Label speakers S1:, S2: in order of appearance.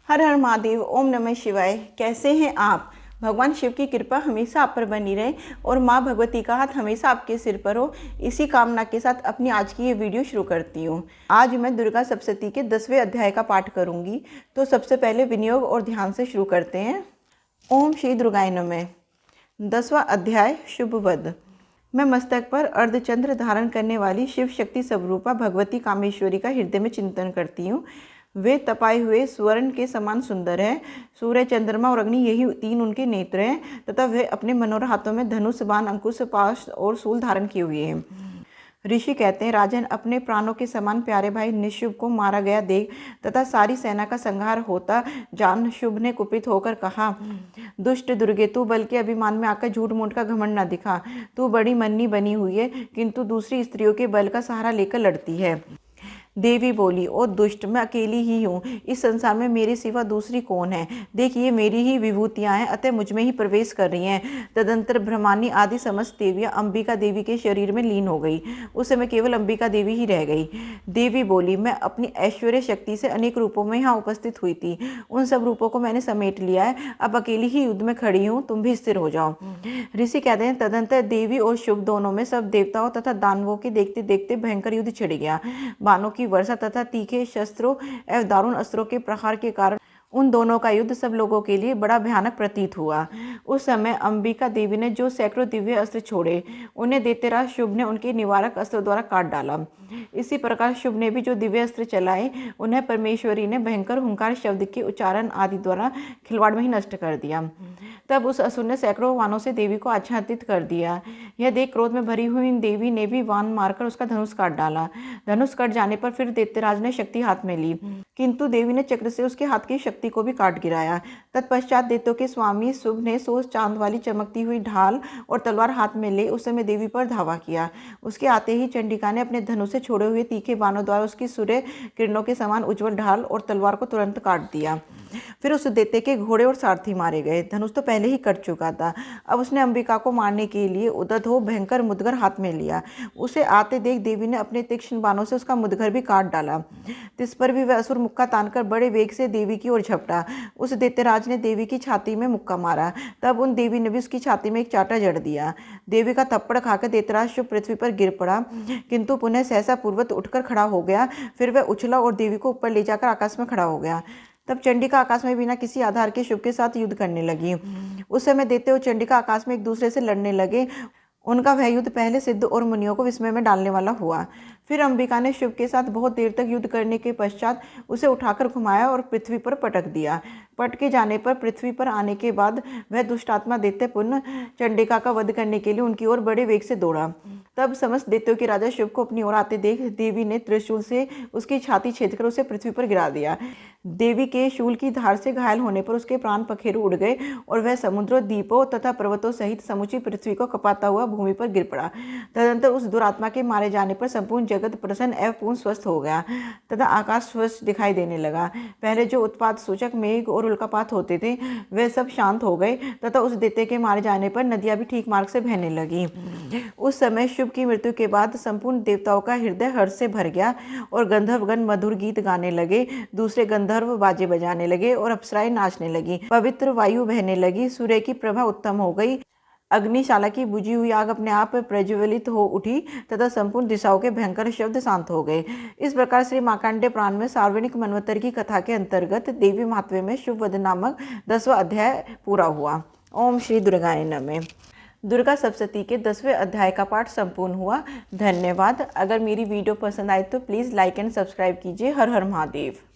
S1: हर हर महादेव। ओम नमः शिवाय। कैसे हैं आप? भगवान शिव की कृपा हमेशा आप पर बनी रहे और माँ भगवती का हाथ हमेशा आपके सिर पर हो, इसी कामना के साथ अपनी आज की ये वीडियो शुरू करती हूँ। आज मैं दुर्गा सप्तशती के 10वें अध्याय का पाठ करूँगी। तो सबसे पहले विनियोग और ध्यान से शुरू करते हैं। ओम श्री दुर्गाय नमः। 10वां अध्याय शुभ वध। मैं मस्तक पर अर्धचंद्र धारण करने वाली शिव शक्ति स्वरूपा भगवती कामेश्वरी का हृदय में चिंतन करती हूँ। वे तपाए हुए स्वर्ण के समान सुंदर है। सूर्य, चंद्रमा और अग्नि, यही तीन उनके नेत्र हैं तथा वे अपने मनोहर हाथों में धनुष, बाण, अंकुश, पाश और शूल धारण किए हुए हैं। ऋषि कहते हैं, राजन, अपने प्राणों के समान प्यारे भाई निशुभ को मारा गया देख तथा सारी सेना का संहार होता जान शुभ ने कुपित होकर कहा, दुष्ट दुर्गे, तू बल के अभिमान में आकर झूठ मूठ का घमंड न दिखा। तू बड़ी मन्नी बनी हुई है, किंतु दूसरी स्त्रियों के बल का सहारा लेकर लड़ती है। देवी बोली, ओ दुष्ट, मैं अकेली ही हूँ, इस संसार में मेरे सिवा दूसरी कौन है? देखिए, मेरी ही विभूतियाँ हैं, अतः मुझ में ही प्रवेश कर रही हैं। तदंतर ब्रह्मानी आदि समस्त देवियाँ अंबिका देवी के शरीर में लीन हो गई। उस समय केवल अंबिका देवी ही रह गई। देवी बोली, मैं अपनी ऐश्वर्य शक्ति से अनेक रूपों में यहाँ उपस्थित हुई थी, उन सब रूपों को मैंने समेट लिया है, अब अकेली ही युद्ध में खड़ी हूँ, तुम भी स्थिर हो जाओ। ऋषि कहते हैं, तदंतर देवी और शुभ दोनों में सब देवताओं तथा दानवों के देखते देखते भयंकर युद्ध छिड़ गया। बाणों की वर्षा तथा तीखे शस्त्रों एवं दारुण अस्त्रों के प्रहार के कारण उन दोनों का युद्ध सब लोगों के लिए बड़ा भयानक प्रतीत हुआ। उस समय अंबिका देवी ने जो सैकड़ों दिव्य अस्त्र छोड़े, उन्हें दैत्यराज शुभ ने उनके निवारक अस्त्र द्वारा काट डाला। इसी प्रकार शुभ ने भी जो दिव्य अस्त्र चलाए, उन्हें परमेश्वरी ने भयंकर हुंकार शब्द के उच्चारण आदि द्वारा खिलवाड़ में ही नष्ट कर दिया। तब उस असुर ने सैकड़ों वाणों से देवी को आच्छादित कर दिया। यह देख क्रोध में भरी हुई देवी ने भी वाण मारकर उसका धनुष काट डाला। धनुष कट जाने पर फिर दैत्यराज ने शक्ति हाथ में ली, किंतु देवी ने चक्र से उसके हाथ की शक्ति को भी काट गिराया। तत्पश्चात दैत्यों के स्वामी शुभ ने 100 चांद वाली चमकती हुई ढाल और तलवार हाथ में ले उस समय देवी पर धावा किया। उसके आते ही चंडिका ने अपने धनुष से छोड़े हुए तीखे बाणों द्वारा उसकी सूर्य किरणों के समान उज्ज्वल ढाल और तलवार को तुरंत काट दिया। फिर उस दैत्य के घोड़े और सारथी मारे गए। धनुष तो पहले ही कट चुका था। अब उसने अंबिका को मारने के लिए उद्यत हो भयंकर मुदगर हाथ में लिया। उसे आते देख देवी ने अपने तीक्ष्ण बाणों से उसका मुदगर भी काट डाला। इस पर भी वह असुर मुक्का तानकर बड़े वेग से देवी की ओर झपटा। उस दैत्यराज ने देवी की छाती में मुक्का मारा। तब उन देवी ने भी उसकी छाती में एक चाटा जड़ दिया। देवी का थप्पड़ खाकर दैत्यराज शुभ पृथ्वी पर गिर पड़ा, किंतु पुनः सहसा पूर्वत उठकर खड़ा हो गया। फिर वह उछला और देवी को ऊपर ले जाकर आकाश में खड़ा हो गया। तब चंडिका आकाश में बिना किसी आधार के शुभ के साथ युद्ध करने लगी। उस समय दैत्य और चंडिका आकाश में एक दूसरे से लड़ने लगे। उनका वह युद्ध पहले सिद्ध और मुनियों को विस्मय में डालने वाला हुआ। फिर अंबिका ने शुभ के साथ बहुत देर तक युद्ध करने के पश्चात उसे उठाकर घुमाया और पृथ्वी पर पटक दिया। पटके जाने पर पृथ्वी पर आने के बाद वह दुष्टात्मा दैत्य पुनः चंडिका का वध करने के लिए उनकी ओर बड़े वेग से दौड़ा। तब समस्त दैत्यों के राजा शुभ को अपनी ओर आते देख देवी ने त्रिशूल से उसकी छाती छेदकर उसे पृथ्वी पर गिरा दिया। देवी के शूल की धार से घायल होने पर उसके प्राण पखेरु उड़ गए और वह समुद्रों, द्वीपों तथा पर्वतों सहित समूची पृथ्वी को कपाता हुआ भूमि पर गिर पड़ा। तदनंतर उस दुरात्मा के मारे जाने पर संपूर्ण जगत प्रसन्न एवं पूर्ण स्वस्थ हो गया तथा आकाश स्वच्छ दिखाई देने लगा। पहले जो उत्पात सूचक मेघ और उल्कापात होते थे, वे सब शांत हो गए तथा उस दैत्य के मारे जाने पर नदियां भी ठीक मार्ग से बहने लगी। उस समय शुभ की मृत्यु के बाद संपूर्ण देवताओं का हृदय हर्ष से भर गया और गंधर्वगण मधुर गीत गाने लगे। दूसरे गंधर्व बाजे बजाने लगे और अप्सराएं नाचने लगी। पवित्र वायु बहने लगी। सूर्य की प्रभा उत्तम हो गई। अग्निशाला की बुझी हुई आग अपने आप प्रज्वलित हो उठी तथा संपूर्ण दिशाओं के भयंकर शब्द शांत हो गए। इस प्रकार श्री मार्कंडेय पुराण में सार्वजनिक मनवंतर की कथा के अंतर्गत देवी महात्म्य में शुभ वध नामक 10वां अध्याय पूरा हुआ। ओम श्री दुर्गाय नमः। दुर्गा सप्तशती के 10वें अध्याय का पाठ संपूर्ण हुआ। धन्यवाद। अगर मेरी वीडियो पसंद आए तो प्लीज़ लाइक एंड सब्सक्राइब कीजिए। हर हर महादेव।